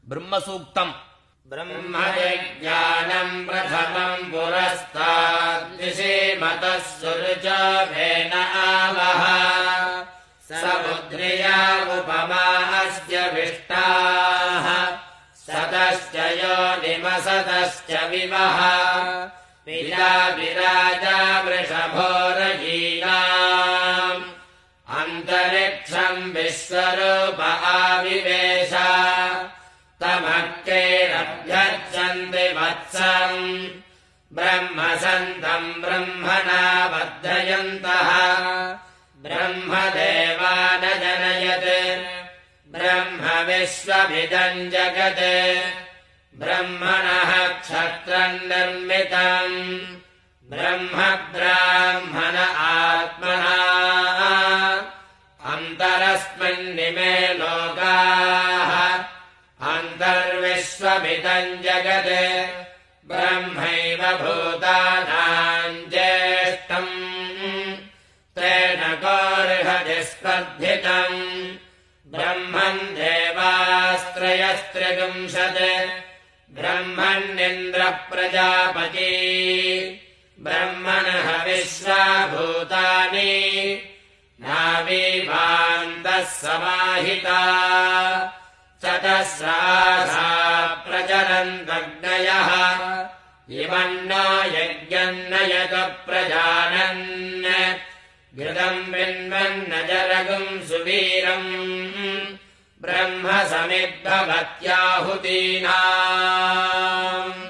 ब्रह्मसूक्तम् ब्रह्मयज्ञानम् प्रथमम् पुरस्ताद्दिशेमतः सुरुचाभेन आवह समुद्रिया उपमा अस्य विष्टाः सतश्च योनिमसतश्च विवः पिता विराजा वृषभोरयीनाम् अन्तरिक्षम् विश्वरूप आविवेश तमर्कैरभ्यर्चन्ति वत्सम् ब्रह्मसन्तम् ब्रह्मणा वर्धयन्तः ब्रह्मदेवानजनयत् ब्रह्म विश्वमिदम् जगत् ब्रह्मणः क्षत्रम् निर्मितम् ब्रह्म ब्राह्मण आत्मना अन्तरस्मिन्निमे लोकाः अन्तर्विश्वमिदम् जगत् ब्रह्मैव भूतानाम् ज्येष्ठम् तेन कोऽर्हति स्पर्धितम् ब्रह्मन् देवास्त्रयस्त्रिविंशत् ब्रह्मण्येन्द्रः प्रजापती ब्रह्मणः विश्वा भूतानि नावीवान्तः समाहिता चतस्रासा प्रचरन्तग्नयः इमन्नो यज्ञम् नयत प्रजानन् घृतम् विन्वन्नजरगुम् सुवीरम् ब्रह्म समिद्भवत्याहुतीनाम्